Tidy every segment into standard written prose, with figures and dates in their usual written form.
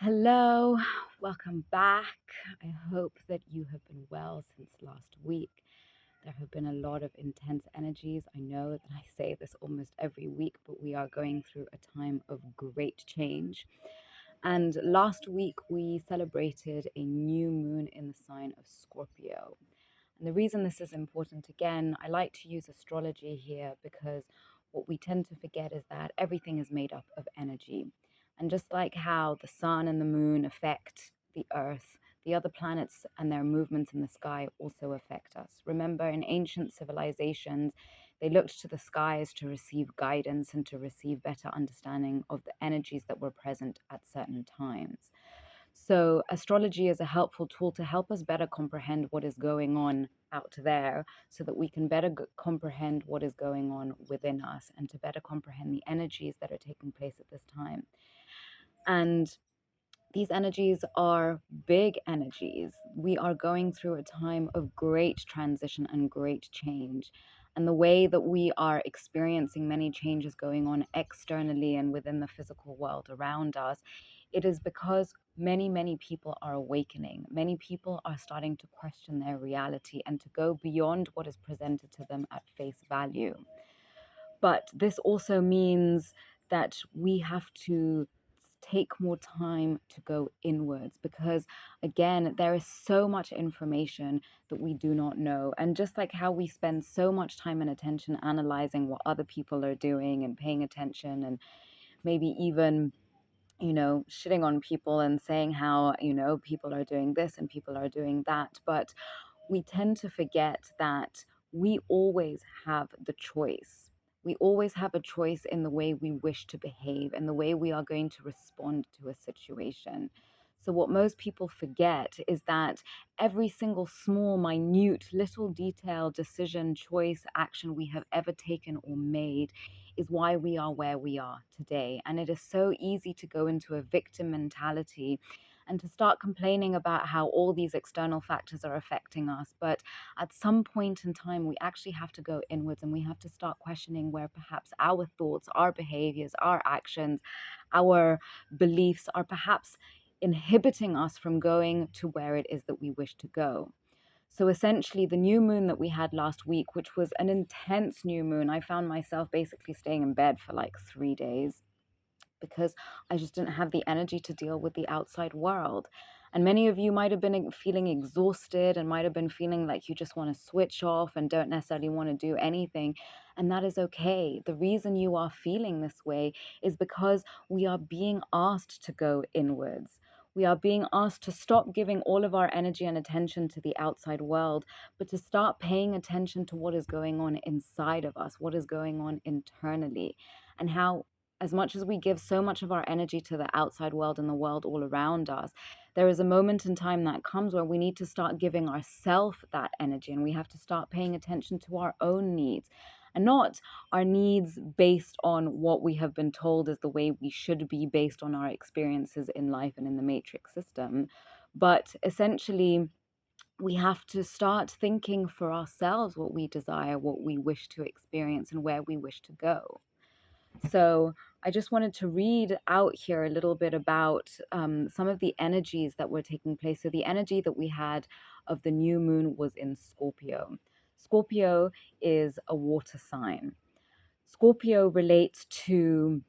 Hello, welcome back. I hope that you have been well since last week. There have been a lot of intense energies. I know that I say this almost every week, but we are going through a time of great change. And last week we celebrated a new moon in the sign of Scorpio. And the reason this is important, again, I like to use astrology here because what we tend to forget is that everything is made up of energy. And just like how the sun and the moon affect the earth, the other planets and their movements in the sky also affect us. Remember, in ancient civilizations, they looked to the skies to receive guidance and to receive better understanding of the energies that were present at certain times. So, astrology is a helpful tool to help us better comprehend what is going on out there so that we can better comprehend what is going on within us and to better comprehend the energies that are taking place at this time. And these energies are big energies. We are going through a time of great transition and great change. And the way that we are experiencing many changes going on externally and within the physical world around us, it is because many people are awakening. Many people are starting to question their reality and to go beyond what is presented to them at face value. But this also means that we have to take more time to go inwards because, again, there is so much information that we do not know. And just like how we spend so much time and attention analyzing what other people are doing and paying attention and maybe even shitting on people and saying how, people are doing this and people are doing that. But we tend to forget that we always have the choice. We always have a choice in the way we wish to behave and the way we are going to respond to a situation. So, what most people forget is that every single small, minute, little detail, decision, choice, action we have ever taken or made is why we are where we are today. And it is so easy to go into a victim mentality and to start complaining about how all these external factors are affecting us. But at some point in time, we actually have to go inwards and we have to start questioning where perhaps our thoughts, our behaviors, our actions, our beliefs are perhaps inhibiting us from going to where it is that we wish to go. So essentially, the new moon that we had last week, which was an intense new moon, I found myself basically staying in bed for like 3 days because I just didn't have the energy to deal with the outside world. And many of you might have been feeling exhausted and might have been feeling like you just want to switch off and don't necessarily want to do anything. And that is okay. The reason you are feeling this way is because we are being asked to go inwards. We are being asked to stop giving all of our energy and attention to the outside world, but to start paying attention to what is going on inside of us, what is going on internally, and how as much as we give so much of our energy to the outside world and the world all around us, there is a moment in time that comes where we need to start giving ourselves that energy and we have to start paying attention to our own needs and not our needs based on what we have been told is the way we should be based on our experiences in life and in the matrix system. But essentially, we have to start thinking for ourselves what we desire, what we wish to experience, and where we wish to go. So I just wanted to read out here a little bit about some of the energies that were taking place. So the energy that we had of the new moon was in Scorpio. Scorpio is a water sign. Scorpio relates to,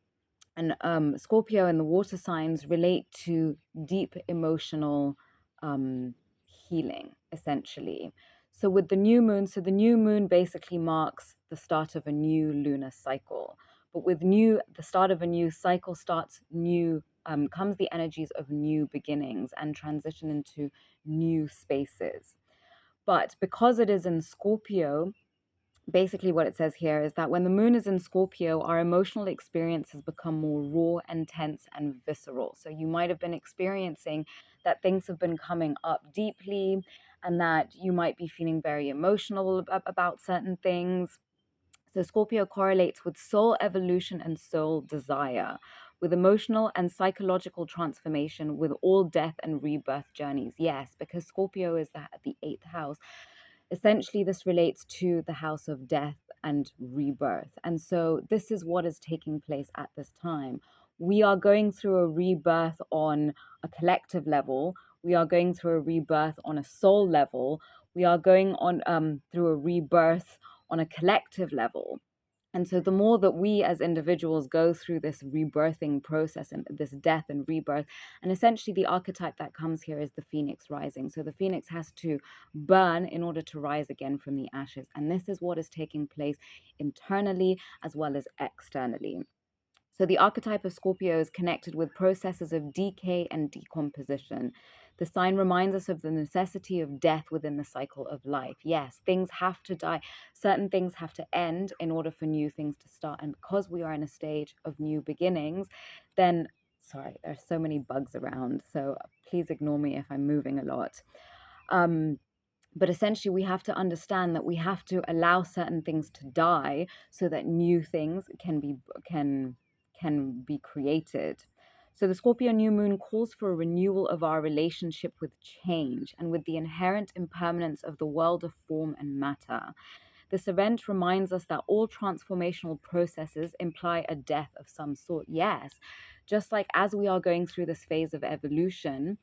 and Scorpio and the water signs relate to deep emotional healing, essentially. So with the new moon, so the new moon basically marks the start of a new lunar cycle. But with the start of a new cycle starts new, comes the energies of new beginnings and transition into new spaces. But because it is in Scorpio, basically what it says here is that when the moon is in Scorpio, our emotional experiences become more raw and tense and visceral. So you might have been experiencing that things have been coming up deeply and that you might be feeling very emotional about certain things. So Scorpio correlates with soul evolution and soul desire, with emotional and psychological transformation, with all death and rebirth journeys. Yes, because Scorpio is the eighth house. Essentially, this relates to the house of death and rebirth. And so this is what is taking place at this time. we are going through a rebirth on a collective level. We are going through a rebirth on a soul level. We are going on through a rebirth on a collective level. And so the more that we as individuals go through this rebirthing process and this death and rebirth, and essentially the archetype that comes here is the phoenix rising. So the phoenix has to burn in order to rise again from the ashes. And this is what is taking place internally as well as externally. So the archetype of Scorpio is connected with processes of decay and decomposition. The sign reminds us of the necessity of death within the cycle of life. Yes, things have to die. Certain things have to end in order for new things to start. And because we are in a stage of new beginnings, then, sorry, there's so many bugs around. So please ignore me if I'm moving a lot. But essentially, we have to understand that we have to allow certain things to die so that new things can be created. So the Scorpio new moon calls for a renewal of our relationship with change and with the inherent impermanence of the world of form and matter. This event reminds us that all transformational processes imply a death of some sort. Yes, just like as we are going through this phase of evolution,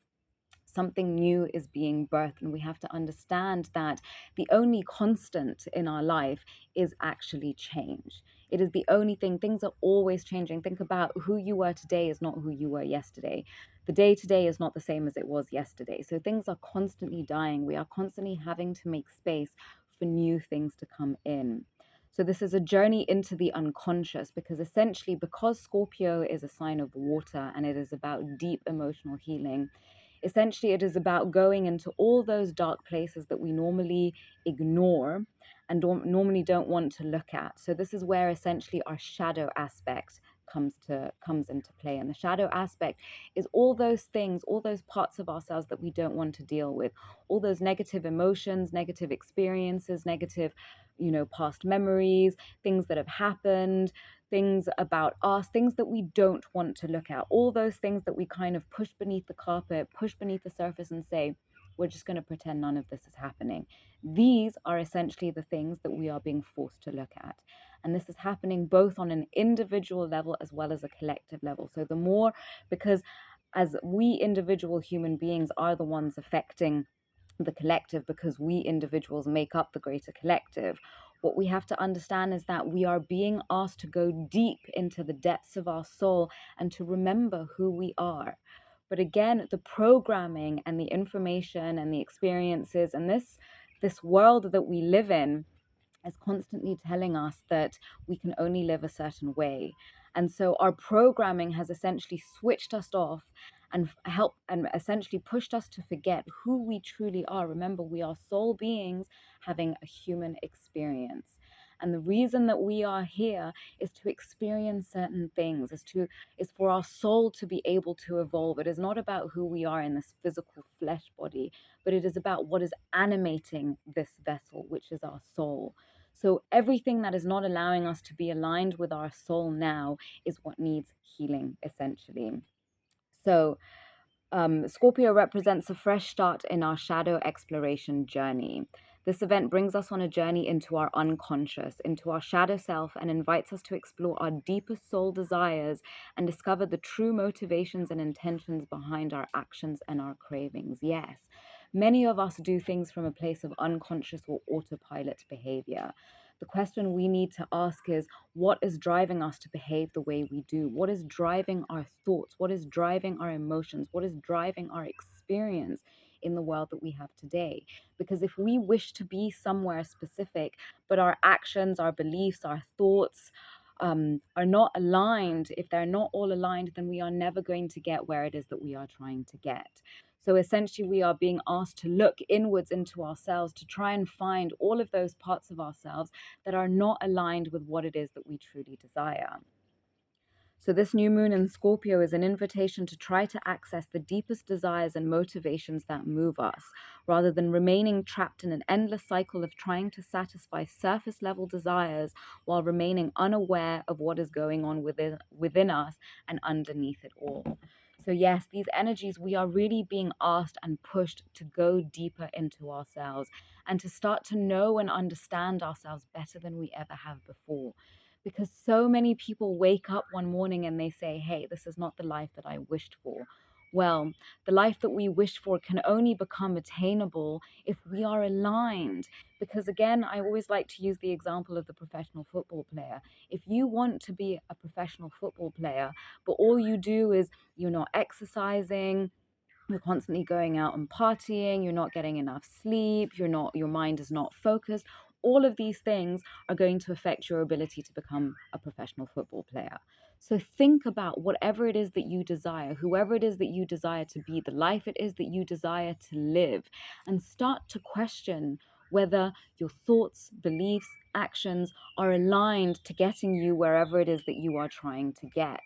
something new is being birthed, and we have to understand that the only constant in our life is actually change. It is the only thing. Things are always changing. Think about who you were today is not who you were yesterday. The day today is not the same as it was yesterday. So things are constantly dying. We are constantly having to make space for new things to come in. So this is a journey into the unconscious, because essentially, because Scorpio is a sign of water and it is about deep emotional healing, essentially it is about going into all those dark places that we normally ignore and normally don't want to look at. So this is where essentially our shadow aspect comes into play. And the shadow aspect is all those things, all those parts of ourselves that we don't want to deal with, all those negative emotions, negative experiences, negative, past memories, things that have happened, things about us, things that we don't want to look at, all those things that we kind of push beneath the carpet, push beneath the surface and say, we're just going to pretend none of this is happening. These are essentially the things that we are being forced to look at. And this is happening both on an individual level as well as a collective level. So the more, because as we individual human beings are the ones affecting the collective, because we individuals make up the greater collective, what we have to understand is that we are being asked to go deep into the depths of our soul and to remember who we are. But again, the programming and the information and the experiences and this world that we live in is constantly telling us that we can only live a certain way. And so our programming has essentially switched us off and essentially pushed us to forget who we truly are. Remember, we are soul beings having a human experience. And the reason that we are here is to experience certain things, is for our soul to be able to evolve. It is not about who we are in this physical flesh body, but it is about what is animating this vessel, which is our soul. So everything that is not allowing us to be aligned with our soul now is what needs healing, essentially. So Scorpio represents a fresh start in our shadow exploration journey. This event brings us on a journey into our unconscious, into our shadow self, and invites us to explore our deepest soul desires and discover the true motivations and intentions behind our actions and our cravings. Yes, many of us do things from a place of unconscious or autopilot behavior. The question we need to ask is, what is driving us to behave the way we do? What is driving our thoughts? What is driving our emotions? What is driving our experience in the world that we have today? Because if we wish to be somewhere specific, but our actions, our beliefs, our thoughts are not aligned, if they're not all aligned, then we are never going to get where it is that we are trying to get. So essentially, we are being asked to look inwards into ourselves to try and find all of those parts of ourselves that are not aligned with what it is that we truly desire. So this new moon in Scorpio is an invitation to try to access the deepest desires and motivations that move us, rather than remaining trapped in an endless cycle of trying to satisfy surface level desires while remaining unaware of what is going on within us and underneath it all. So yes, these energies, we are really being asked and pushed to go deeper into ourselves and to start to know and understand ourselves better than we ever have before. because so many people wake up one morning and they say, hey, this is not the life that I wished for. Well, the life that we wish for can only become attainable if we are aligned. Because again, I always like to use the example of the professional football player. If you want to be a professional football player, but all you do is you're not exercising, you're constantly going out and partying, you're not getting enough sleep, your mind is not focused, all of these things are going to affect your ability to become a professional football player. So think about whatever it is that you desire, whoever it is that you desire to be, the life it is that you desire to live, and start to question whether your thoughts, beliefs, actions are aligned to getting you wherever it is that you are trying to get.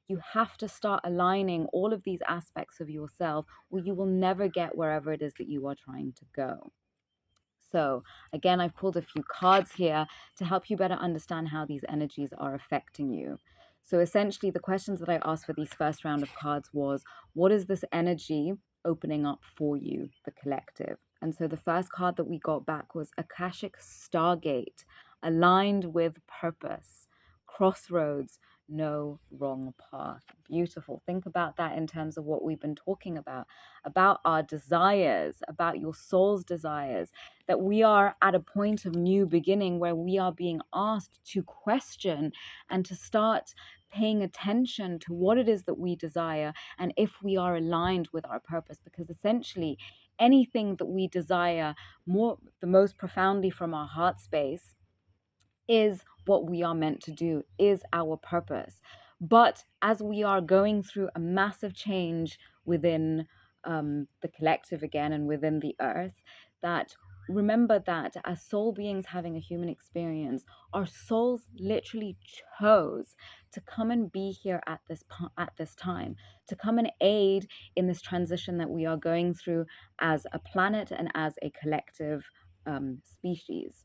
You have to start aligning all of these aspects of yourself, or you will never get wherever it is that you are trying to go. So again, I've pulled a few cards here to help you better understand how these energies are affecting you. So essentially, the questions that I asked for these first round of cards was, what is this energy opening up for you, the collective? And so the first card that we got back was Akashic Stargate, aligned with purpose, crossroads, no wrong path. Beautiful. Think about that in terms of what we've been talking about our desires, about your soul's desires, that we are at a point of new beginning where we are being asked to question and to start paying attention to what it is that we desire and if we are aligned with our purpose. Because essentially, anything that we desire the most profoundly from our heart space is what we are meant to do, is our purpose. But as we are going through a massive change within the collective again and within the earth, that remember that as soul beings having a human experience, our souls literally chose to come and be here at this time, to come and aid in this transition that we are going through as a planet and as a collective species.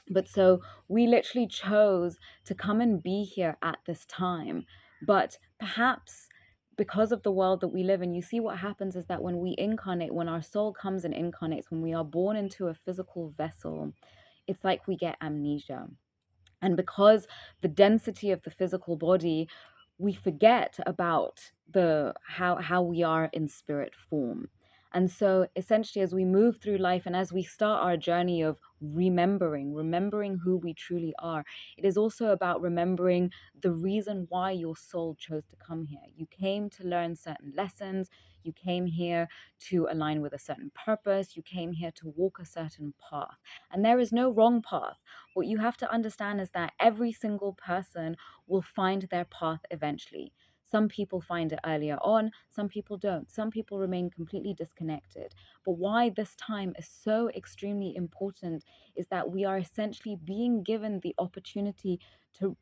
But so we literally chose to come and be here at this time. But perhaps because of the world that we live in, you see what happens is that when we incarnate, when our soul comes and incarnates, when we are born into a physical vessel, it's like we get amnesia. And because the density of the physical body, we forget about the how we are in spirit form. And so essentially, as we move through life and as we start our journey of remembering who we truly are, it is also about remembering the reason why your soul chose to come here. You came to learn certain lessons. You came here to align with a certain purpose. You came here to walk a certain path. And there is no wrong path. What you have to understand is that every single person will find their path eventually. Some people find it earlier on, some people don't. Some people remain completely disconnected. But why this time is so extremely important is that we are essentially being given the opportunity to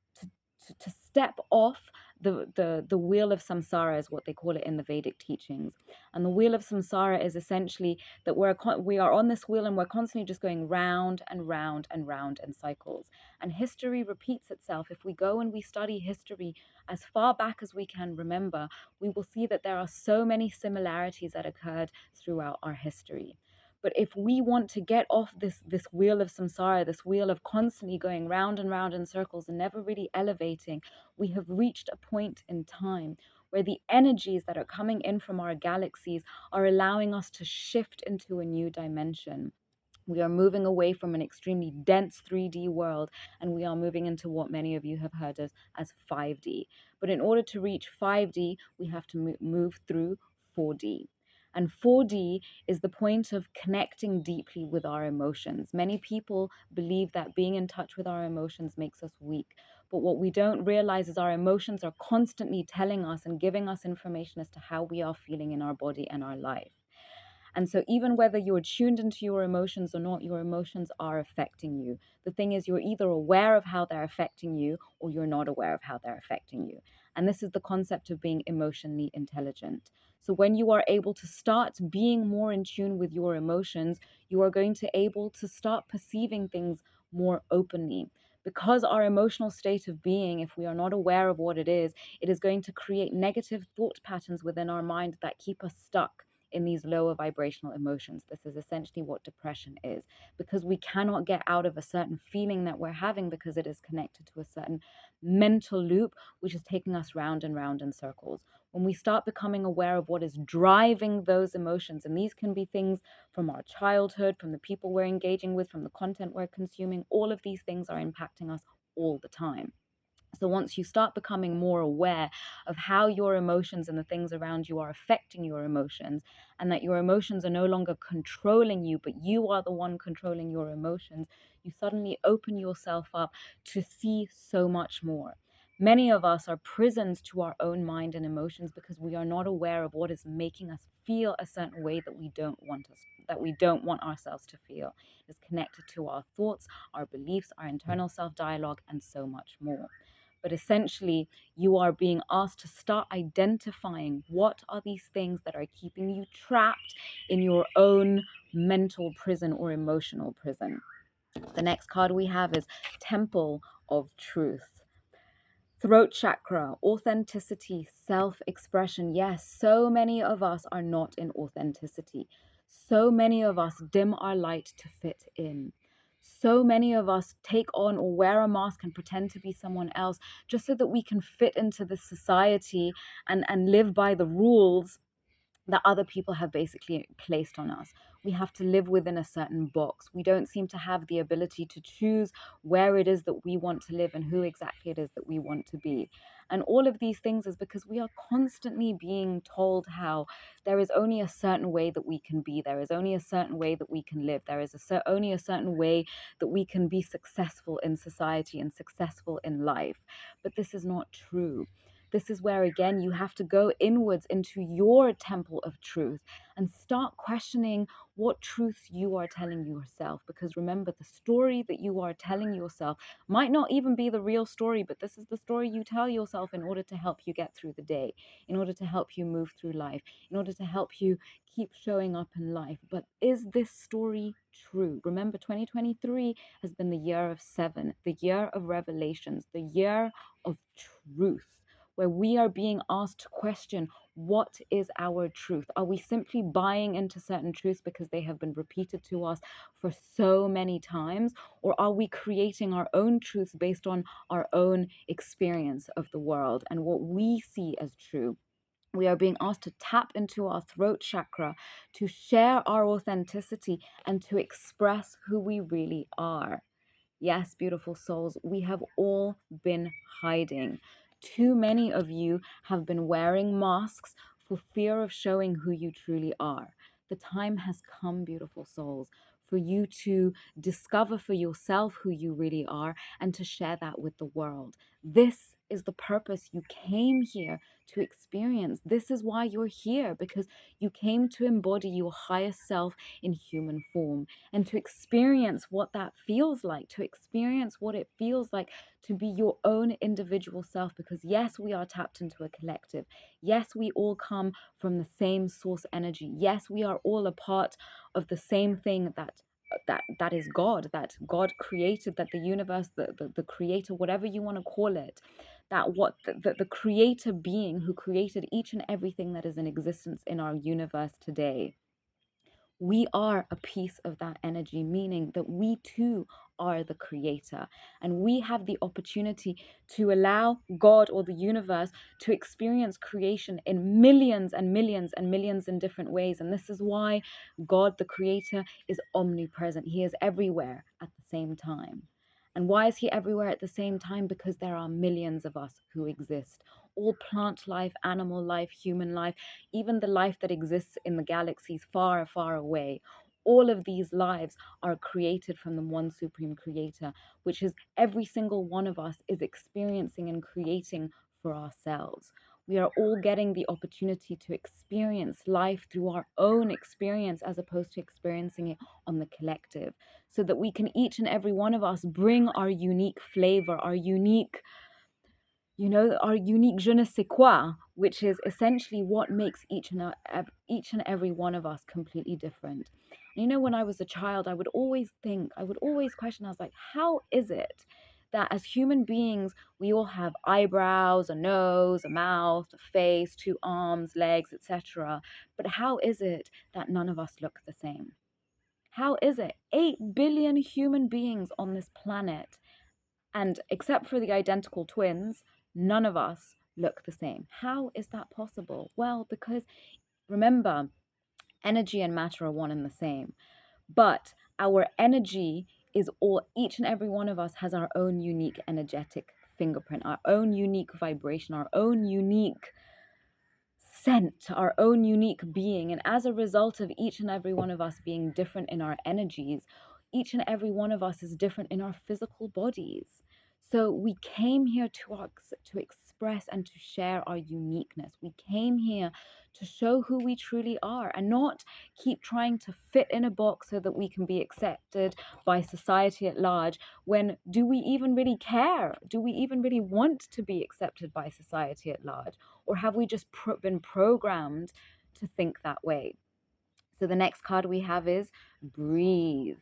step off the wheel of samsara, is what they call it in the Vedic teachings. And the wheel of samsara is essentially that we are on this wheel and we're constantly just going round and round and round in cycles. And history repeats itself. If we go and we study history as far back as we can remember, we will see that there are so many similarities that occurred throughout our history. But if we want to get off this wheel of samsara, this wheel of constantly going round and round in circles and never really elevating, we have reached a point in time where the energies that are coming in from our galaxies are allowing us to shift into a new dimension. We are moving away from an extremely dense 3D world, and we are moving into what many of you have heard as 5D. But in order to reach 5D, we have to move through 4D. And 4D is the point of connecting deeply with our emotions. Many people believe that being in touch with our emotions makes us weak. But what we don't realize is our emotions are constantly telling us and giving us information as to how we are feeling in our body and our life. And so even whether you're tuned into your emotions or not, your emotions are affecting you. The thing is, you're either aware of how they're affecting you or you're not aware of how they're affecting you. And this is the concept of being emotionally intelligent. So when you are able to start being more in tune with your emotions, you are going to able to start perceiving things more openly. Because our emotional state of being, if we are not aware of what it is going to create negative thought patterns within our mind that keep us stuck. in these lower vibrational emotions. This is essentially what depression is, because we cannot get out of a certain feeling that we're having because it is connected to a certain mental loop, which is taking us round and round in circles. When we start becoming aware of what is driving those emotions, and these can be things from our childhood, from the people we're engaging with, from the content we're consuming, all of these things are impacting us all the time. So once you start becoming more aware of how your emotions and the things around you are affecting your emotions, and that your emotions are no longer controlling you, but you are the one controlling your emotions, you suddenly open yourself up to see so much more. Many of us are prisons to our own mind and emotions because we are not aware of what is making us feel a certain way that we don't want ourselves to feel. It's connected to our thoughts, our beliefs, our internal self-dialogue, and so much more. But essentially, you are being asked to start identifying what are these things that are keeping you trapped in your own mental prison or emotional prison. The next card we have is Temple of Truth. Throat chakra, authenticity, self-expression. Yes, so many of us are not in authenticity. So many of us dim our light to fit in. So many of us take on or wear a mask and pretend to be someone else just so that we can fit into this society and live by the rules that other people have basically placed on us. We have to live within a certain box. We don't seem to have the ability to choose where it is that we want to live and who exactly it is that we want to be. And all of these things is because we are constantly being told how there is only a certain way that we can be. There is only a certain way that we can live. There is only a certain way that we can be successful in society and successful in life. But this is not true. This is where, again, you have to go inwards into your temple of truth and start questioning what truths you are telling yourself. Because remember, the story that you are telling yourself might not even be the real story, but this is the story you tell yourself in order to help you get through the day, in order to help you move through life, in order to help you keep showing up in life. But is this story true? Remember, 2023 has been the year of 7, the year of revelations, the year of truth, where we are being asked to question, what is our truth? Are we simply buying into certain truths because they have been repeated to us for so many times? Or are we creating our own truths based on our own experience of the world and what we see as true? We are being asked to tap into our throat chakra, to share our authenticity, and to express who we really are. Yes, beautiful souls, we have all been hiding. Too many of you have been wearing masks for fear of showing who you truly are. The time has come, beautiful souls, for you to discover for yourself who you really are and to share that with the world. This is the purpose you came here to experience. This is why you're here, because you came to embody your highest self in human form and to experience what that feels like, to experience what it feels like to be your own individual self. Because yes, we are tapped into a collective. Yes, we all come from the same source energy. Yes, we are all a part of the same thing that is God, that God created, that the universe, the creator, whatever you want to call it, that what the creator being who created each and everything that is in existence in our universe today. We are a piece of that energy, meaning that we too are the creator. And we have the opportunity to allow God or the universe to experience creation in millions and millions and millions in different ways. And this is why God, the creator, is omnipresent. He is everywhere at the same time. And why is he everywhere at the same time? Because there are millions of us who exist. All plant life, animal life, human life, even the life that exists in the galaxies far, far away. All of these lives are created from the one supreme creator, which is every single one of us is experiencing and creating for ourselves. We are all getting the opportunity to experience life through our own experience as opposed to experiencing it on the collective, so that we can each and every one of us bring our unique flavor, our unique je ne sais quoi, which is essentially what makes each and every one of us completely different. When I was a child, I would always question, I was like, how is it that as human beings, we all have eyebrows, a nose, a mouth, a face, 2 arms, legs, etc. But how is it that none of us look the same? How is it? 8 billion human beings on this planet, and except for the identical twins, none of us look the same. How is that possible? Well, because remember, energy and matter are one and the same. But our energy is all, each and every one of us has our own unique energetic fingerprint, our own unique vibration, our own unique scent, our own unique being. And as a result of each and every one of us being different in our energies, each and every one of us is different in our physical bodies. So we came here to express and to share our uniqueness. We came here to show who we truly are and not keep trying to fit in a box so that we can be accepted by society at large. When do we even really care? Do we even really want to be accepted by society at large? Or have we just been programmed to think that way? So the next card we have is breathe.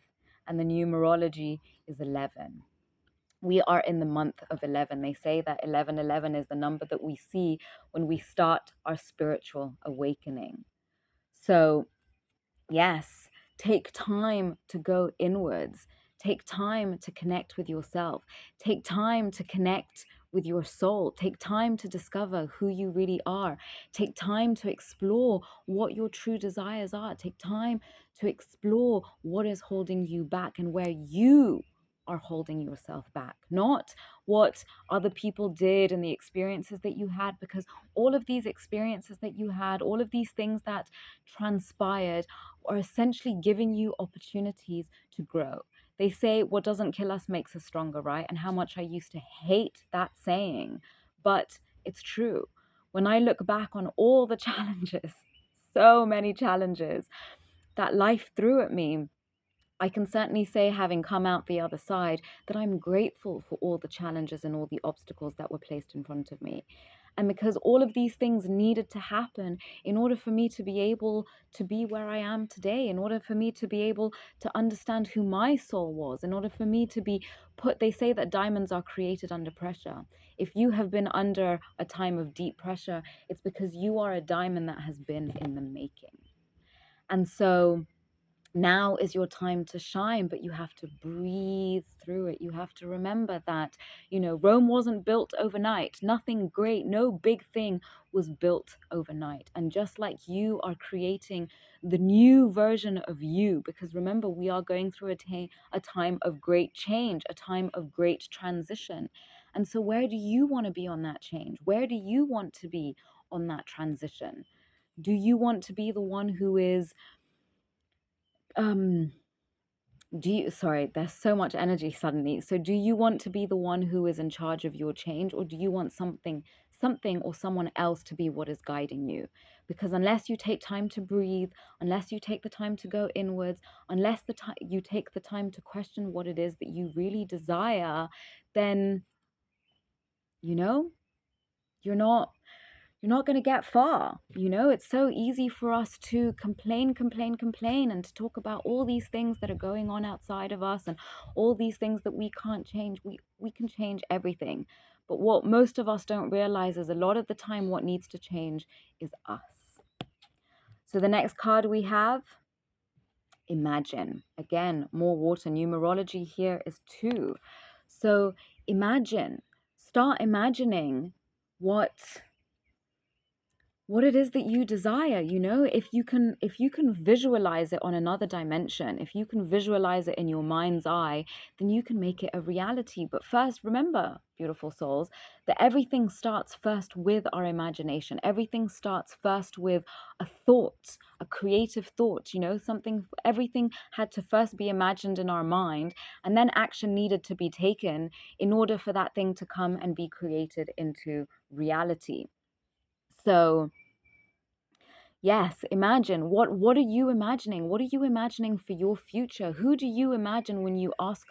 And the numerology is 11. We are in the month of 11. They say that 1111 is the number that we see when we start our spiritual awakening. So, yes, take time to go inwards. Take time to connect with yourself. Take time to connect with your soul. Take time to discover who you really are. Take time to explore what your true desires are. Take time to explore what is holding you back and where you are holding yourself back, not what other people did and the experiences that you had, because all of these experiences that you had, all of these things that transpired are essentially giving you opportunities to grow. They say what doesn't kill us makes us stronger, right? And how much I used to hate that saying, but it's true. When I look back on all the challenges, so many challenges that life threw at me, I can certainly say, having come out the other side, that I'm grateful for all the challenges and all the obstacles that were placed in front of me. And because all of these things needed to happen in order for me to be able to be where I am today, in order for me to be able to understand who my soul was, in order for me to be put, they say that diamonds are created under pressure. If you have been under a time of deep pressure, it's because you are a diamond that has been in the making. And so now is your time to shine, but you have to breathe through it. You have to remember that, Rome wasn't built overnight. Nothing great, no big thing was built overnight. And just like you are creating the new version of you, because remember, we are going through a time of great change, a time of great transition. And so where do you want to be on that change? Where do you want to be on that transition? Do you want to be the one who is sorry, there's so much energy suddenly. So do you want to be the one who is in charge of your change, or do you want something or someone else to be what is guiding you? Because unless you take time to breathe, unless you take the time to go inwards, unless you take the time to question what it is that you really desire, then you're not going to get far. It's so easy for us to complain, and to talk about all these things that are going on outside of us and all these things that we can't change. We can change everything. But what most of us don't realize is a lot of the time what needs to change is us. So the next card we have, imagine. Again, more water. Numerology here is 2. So start imagining what it is that you desire. If you can visualize it on another dimension, if you can visualize it in your mind's eye, then you can make it a reality. But first, remember, beautiful souls, that everything starts first with our imagination. Everything starts first with a thought, a creative thought. Everything had to first be imagined in our mind, and then action needed to be taken in order for that thing to come and be created into reality. So yes, imagine. What are you imagining? What are you imagining for your future? Who do you imagine when you ask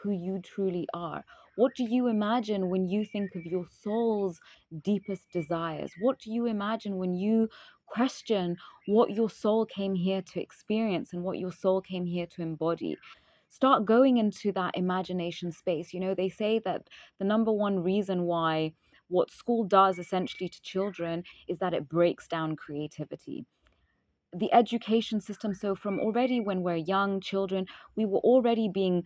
who you truly are? What do you imagine when you think of your soul's deepest desires? What do you imagine when you question what your soul came here to experience and what your soul came here to embody? start going into that imagination space. You know, they say that the number one reason why what school does essentially to children is that it breaks down creativity. The education system, so from already when we're young children, we were already being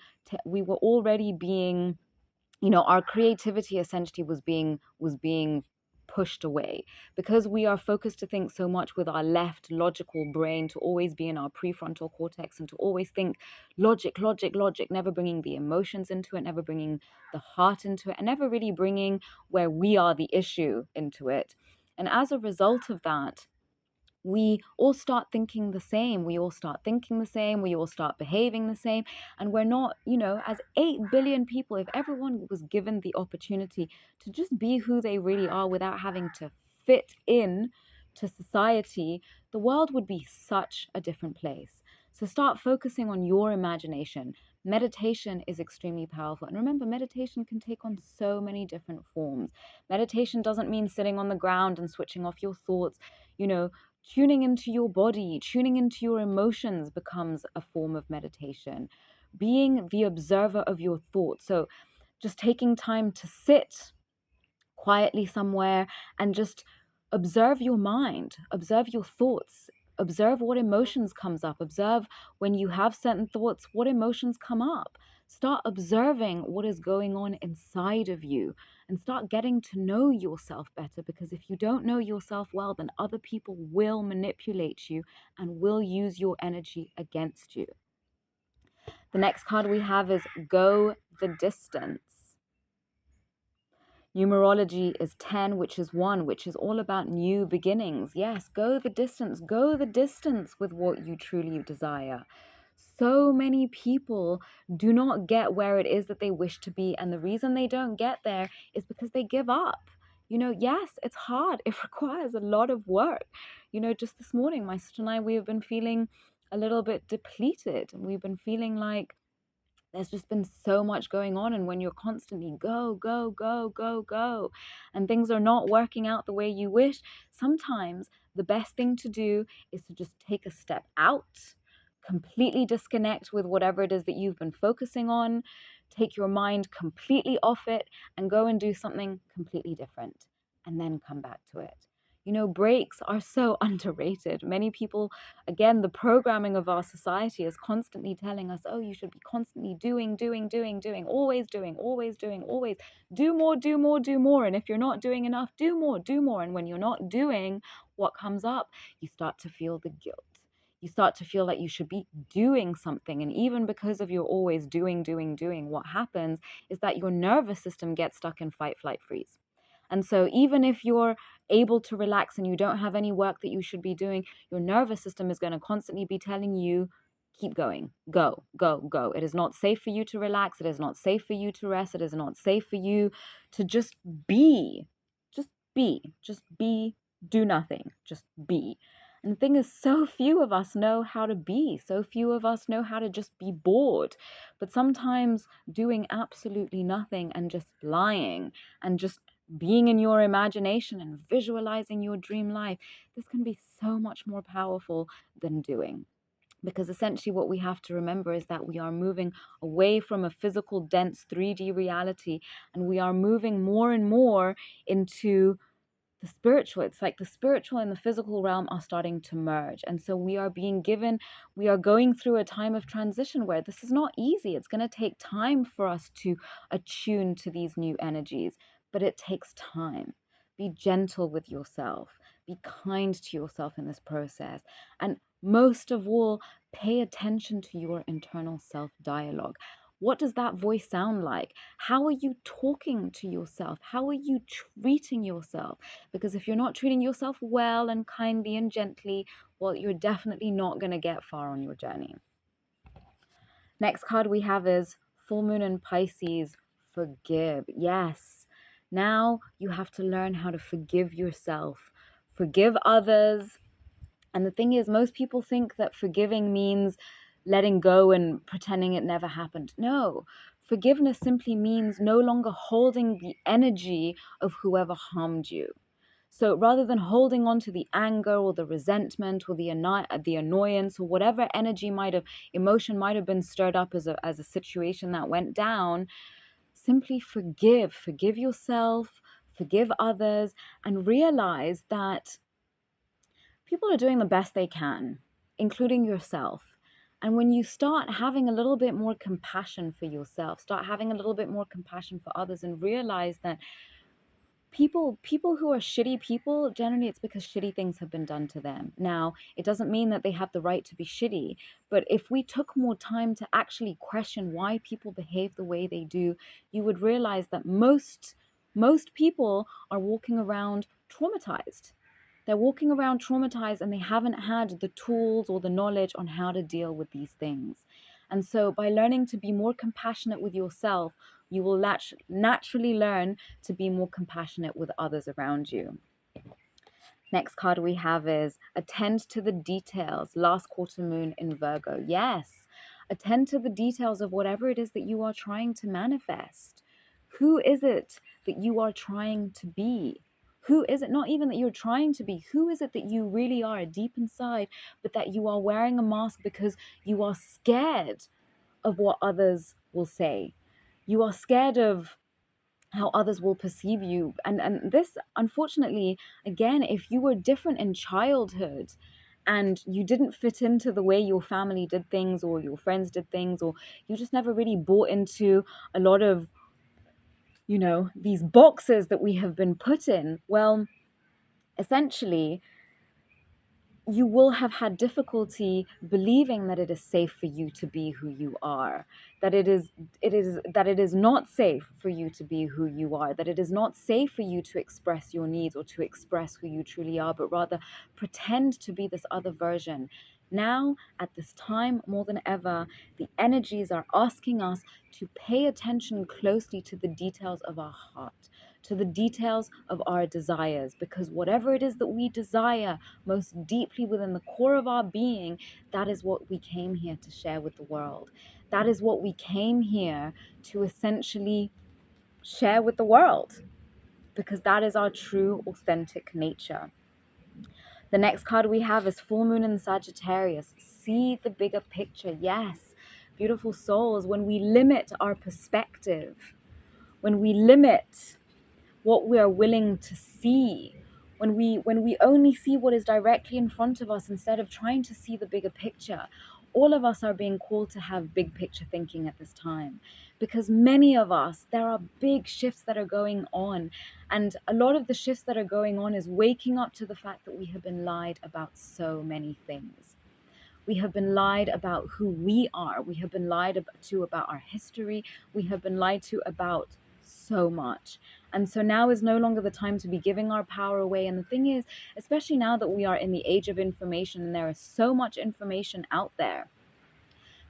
our creativity essentially was being pushed away, because we are focused to think so much with our left logical brain, to always be in our prefrontal cortex and to always think logic, logic, logic, never bringing the emotions into it, never bringing the heart into it, and never really bringing where we are the issue into it. And as a result of that, we all start thinking the same. We all start thinking the same. We all start behaving the same. And we're not, as 8 billion people, if everyone was given the opportunity to just be who they really are without having to fit in to society, the world would be such a different place. So start focusing on your imagination. Meditation is extremely powerful. And remember, meditation can take on so many different forms. Meditation doesn't mean sitting on the ground and switching off your thoughts. Tuning into your body, tuning into your emotions becomes a form of meditation. Being the observer of your thoughts. So just taking time to sit quietly somewhere and just observe your mind, observe your thoughts, observe what emotions comes up, observe when you have certain thoughts, what emotions come up. Start observing what is going on inside of you and start getting to know yourself better, because if you don't know yourself well, then other people will manipulate you and will use your energy against you. The next card we have is Go the Distance. Numerology is 10, which is 1, which is all about new beginnings. Yes, go the distance with what you truly desire. So many people do not get where it is that they wish to be, and the reason they don't get there is because they give up. Yes, it's hard. It requires a lot of work. Just this morning, my sister and I, we have been feeling a little bit depleted, and we've been feeling like there's just been so much going on. And when you're constantly go, go, go, go, go, and things are not working out the way you wish, sometimes the best thing to do is to just take a step out, completely disconnect with whatever it is that you've been focusing on, take your mind completely off it, and go and do something completely different, and then come back to it. Breaks are so underrated. Many people, again, the programming of our society is constantly telling us, oh, you should be constantly doing, always doing, always doing, always do more, do more, do more. And if you're not doing enough, do more, do more. And when you're not doing, what comes up? You start to feel the guilt. You start to feel like you should be doing something. And even because of your always doing, what happens is that your nervous system gets stuck in fight, flight, freeze. And so even if you're able to relax and you don't have any work that you should be doing, your nervous system is going to constantly be telling you, keep going, go, go, go. It is not safe for you to relax. It is not safe for you to rest. It is not safe for you to just be, do nothing, just be. And the thing is, so few of us know how to be. So few of us know how to just be bored. But sometimes doing absolutely nothing and just lying and just being in your imagination and visualizing your dream life, this can be so much more powerful than doing. Because essentially what we have to remember is that we are moving away from a physical, dense 3D reality, and we are moving more and more into the spiritual. It's like the spiritual and the physical realm are starting to merge. And so we are going through a time of transition where this is not easy. It's going to take time for us to attune to these new energies, but it takes time. Be gentle with yourself. Be kind to yourself in this process. And most of all, pay attention to your internal self-dialogue. What does that voice sound like? How are you talking to yourself? How are you treating yourself? Because if you're not treating yourself well and kindly and gently, well, you're definitely not going to get far on your journey. Next card we have is Full Moon in Pisces, Forgive. Yes, now you have to learn how to forgive yourself, forgive others. And the thing is, most people think that forgiving means letting go and pretending it never happened. No, forgiveness simply means no longer holding the energy of whoever harmed you. So rather than holding on to the anger or the resentment or the annoyance or whatever emotion might have been stirred up as a situation that went down, simply forgive yourself, forgive others, and realize that people are doing the best they can, including yourself. And when you start having a little bit more compassion for yourself, start having a little bit more compassion for others, and realize that people who are shitty people, generally it's because shitty things have been done to them. Now, it doesn't mean that they have the right to be shitty, but if we took more time to actually question why people behave the way they do, you would realize that most people are walking around traumatized. They're walking around traumatized and they haven't had the tools or the knowledge on how to deal with these things. And so by learning to be more compassionate with yourself, you will naturally learn to be more compassionate with others around you. Next card we have is attend to the details. Last quarter moon in Virgo. Yes, attend to the details of whatever it is that you are trying to manifest. Who is it that you are trying to be? Who is it, not even that you're trying to be, who is it that you really are deep inside, but that you are wearing a mask because you are scared of what others will say? You are scared of how others will perceive you. And this, unfortunately, again, if you were different in childhood and you didn't fit into the way your family did things or your friends did things, or you just never really bought into a lot of, these boxes that we have been put in, well, essentially, you will have had difficulty believing that it is safe for you to be who you are, that it is not safe for you to be who you are, that it is not safe for you to express your needs or to express who you truly are, but rather pretend to be this other version. Now, at this time, more than ever, the energies are asking us to pay attention closely to the details of our heart, to the details of our desires, because whatever it is that we desire most deeply within the core of our being, that is what we came here to share with the world. That is what we came here to essentially share with the world, because that is our true, authentic nature. The next card we have is full moon in Sagittarius. See the bigger picture. Yes, beautiful souls, when we limit our perspective, when we limit what we are willing to see, when we only see what is directly in front of us instead of trying to see the bigger picture. All of us are being called to have big picture thinking at this time, because many of us, there are big shifts that are going on, and a lot of the shifts that are going on is waking up to the fact that we have been lied about so many things. We have been lied about who we are. We have been lied to about our history. We have been lied to about so much. And so now is no longer the time to be giving our power away. And the thing is, especially now that we are in the age of information and there is so much information out there,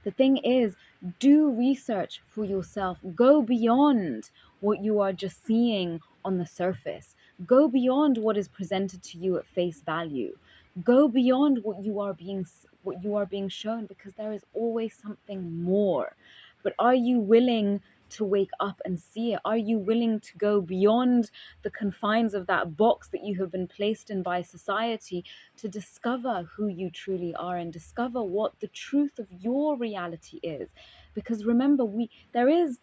the thing is, do research for yourself. Go beyond what you are just seeing on the surface. Go beyond what is presented to you at face value. Go beyond what you are being shown, because there is always something more. But are you willing to wake up and see it? Are you willing to go beyond the confines of that box that you have been placed in by society, to discover who you truly are and discover what the truth of your reality is? Because remember, there is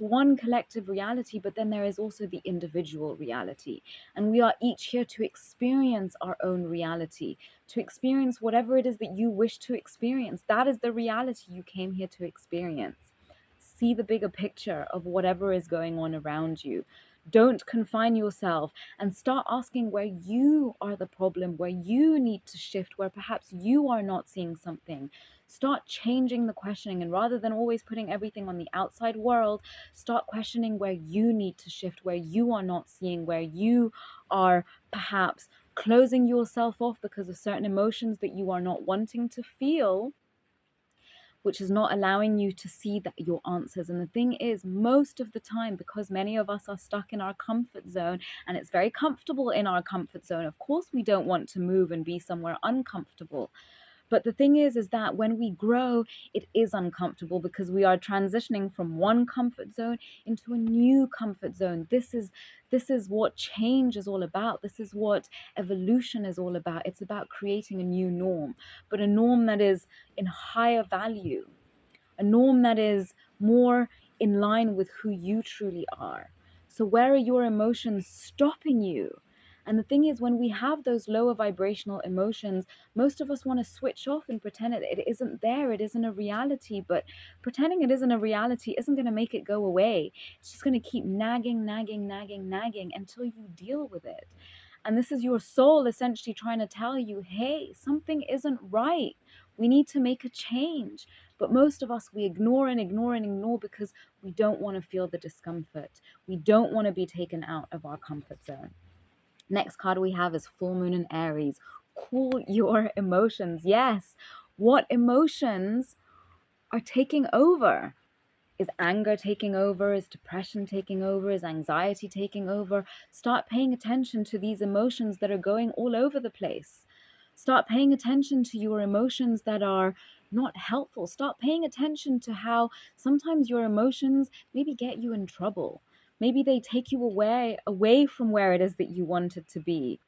one collective reality, but then there is also the individual reality, and we are each here to experience our own reality, to experience whatever it is that you wish to experience. That is the reality you came here to experience. See the bigger picture of whatever is going on around you. Don't confine yourself, and start asking where you are the problem, where you need to shift, where perhaps you are not seeing something. Start changing the questioning, and rather than always putting everything on the outside world, start questioning where you need to shift, where you are not seeing, where you are perhaps closing yourself off because of certain emotions that you are not wanting to feel, which is not allowing you to see your answers. And the thing is, most of the time, because many of us are stuck in our comfort zone, and it's very comfortable in our comfort zone, of course we don't want to move and be somewhere uncomfortable. But the thing is that when we grow, it is uncomfortable because we are transitioning from one comfort zone into a new comfort zone. This is what change is all about. This is what evolution is all about. It's about creating a new norm, but a norm that is in higher value, a norm that is more in line with who you truly are. So, where are your emotions stopping you? And the thing is, when we have those lower vibrational emotions, most of us want to switch off and pretend it isn't there, it isn't a reality. But pretending it isn't a reality isn't going to make it go away. It's just going to keep nagging, nagging, nagging, nagging until you deal with it. And this is your soul essentially trying to tell you, hey, something isn't right. We need to make a change. But most of us, we ignore and ignore and ignore because we don't want to feel the discomfort. We don't want to be taken out of our comfort zone. Next card we have is Full Moon in Aries. Cool your emotions. Yes. What emotions are taking over? Is anger taking over? Is depression taking over? Is anxiety taking over? Start paying attention to these emotions that are going all over the place. Start paying attention to your emotions that are not helpful. Start paying attention to how sometimes your emotions maybe get you in trouble. Maybe they take you away from where it is that you wanted to be.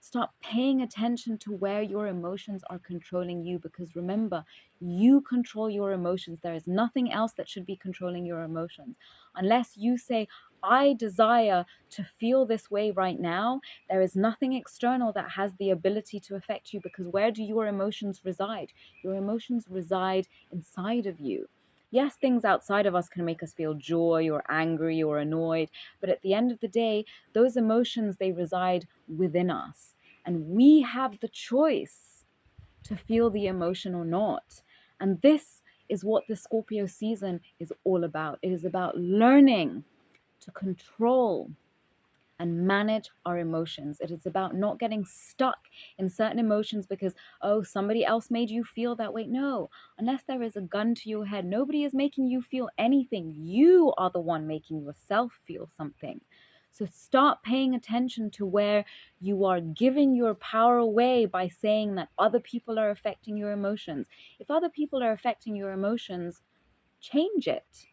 Stop paying attention to where your emotions are controlling you, because remember, you control your emotions. There is nothing else that should be controlling your emotions. Unless you say, I desire to feel this way right now, there is nothing external that has the ability to affect you, because where do your emotions reside? Your emotions reside inside of you. Yes, things outside of us can make us feel joy or angry or annoyed, but at the end of the day, those emotions, they reside within us. And we have the choice to feel the emotion or not. And this is what the Scorpio season is all about. It is about learning to control and manage our emotions. It is about not getting stuck in certain emotions because, oh, somebody else made you feel that way. No, unless there is a gun to your head, nobody is making you feel anything. You are the one making yourself feel something. So start paying attention to where you are giving your power away by saying that other people are affecting your emotions. If other people are affecting your emotions, change it.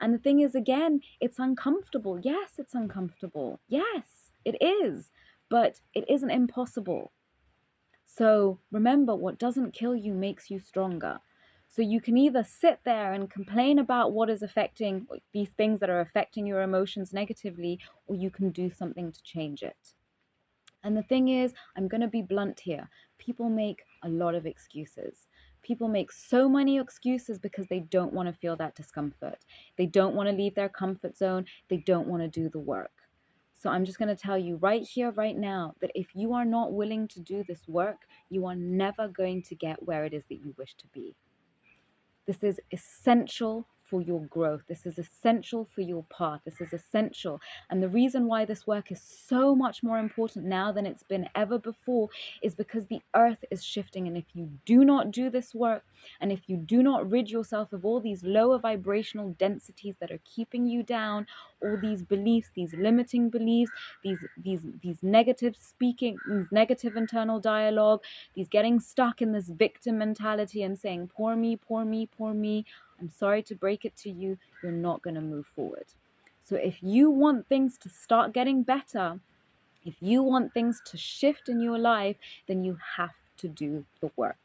And the thing is, again, it's uncomfortable. Yes, it's uncomfortable. Yes, it is. But it isn't impossible. So remember, what doesn't kill you makes you stronger. So you can either sit there and complain about what is affecting these things that are affecting your emotions negatively, or you can do something to change it. And the thing is, I'm going to be blunt here. People make a lot of excuses. People make so many excuses because they don't want to feel that discomfort. They don't want to leave their comfort zone. They don't want to do the work. So I'm just going to tell you right here, right now, that if you are not willing to do this work, you are never going to get where it is that you wish to be. This is essential for your growth. This is essential for your path. This is essential. And the reason why this work is so much more important now than it's been ever before is because the earth is shifting. And if you do not do this work, and if you do not rid yourself of all these lower vibrational densities that are keeping you down, all these beliefs, these limiting beliefs, these negative speaking, these negative internal dialogue, these getting stuck in this victim mentality and saying, poor me, poor me, poor me, I'm sorry to break it to you, you're not going to move forward. So if you want things to start getting better, if you want things to shift in your life, then you have to do the work.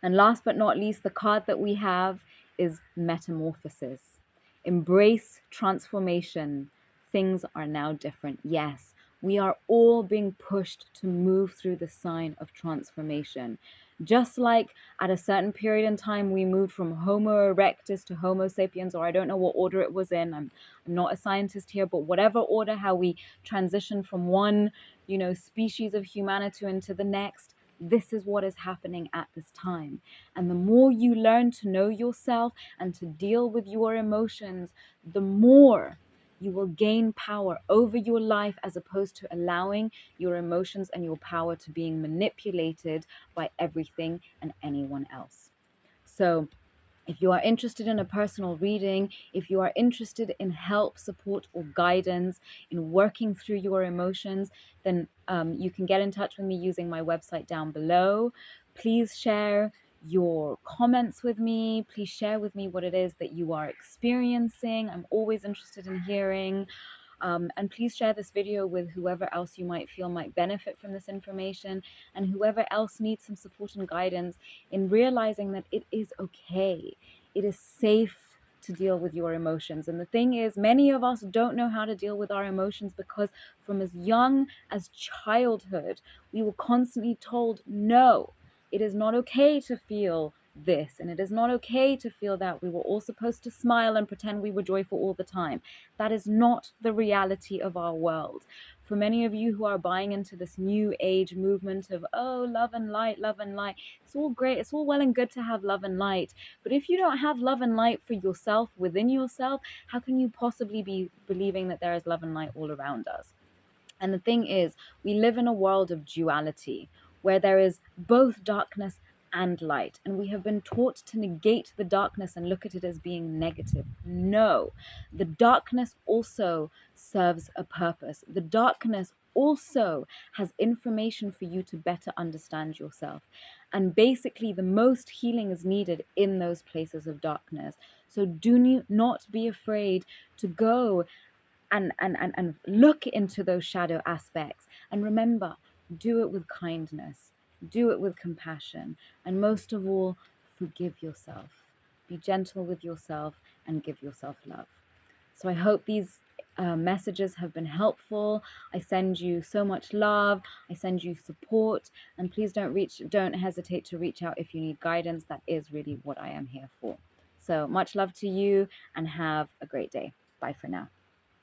And last but not least, the card that we have is metamorphosis. Embrace transformation. Things are now different. Yes, we are all being pushed to move through the sign of transformation. Just like at a certain period in time, we moved from Homo erectus to Homo sapiens, or I don't know what order it was in. I'm not a scientist here, but whatever order, how we transition from one, species of humanity into the next, this is what is happening at this time. And the more you learn to know yourself and to deal with your emotions, the more you will gain power over your life, as opposed to allowing your emotions and your power to being manipulated by everything and anyone else. So if you are interested in a personal reading, if you are interested in help, support, or guidance in working through your emotions, then you can get in touch with me using my website down below. Please share your comments with me. Please share with me what it is that you are experiencing. I'm always interested in hearing. And please share this video with whoever else you might feel might benefit from this information, and whoever else needs some support and guidance in realizing that it is okay. It is safe to deal with your emotions. And the thing is, many of us don't know how to deal with our emotions because from as young as childhood, we were constantly told, no, it is not okay to feel this, and it is not okay to feel that. We were all supposed to smile and pretend we were joyful all the time. That is not the reality of our world. For many of you who are buying into this new age movement of, oh, love and light, it's all great. It's all well and good to have love and light. But if you don't have love and light for yourself, within yourself, how can you possibly be believing that there is love and light all around us? And the thing is, we live in a world of duality where there is both darkness and light. And we have been taught to negate the darkness and look at it as being negative. No, the darkness also serves a purpose. The darkness also has information for you to better understand yourself. And basically, the most healing is needed in those places of darkness. So do not be afraid to go and look into those shadow aspects. And remember, do it with kindness, do it with compassion, and most of all, forgive yourself. Be gentle with yourself and give yourself love. So I hope these messages have been helpful. I send you so much love. I send you support, and please don't hesitate to reach out if you need guidance. That is really what I am here for. So much love to you, and have a great day. Bye for now.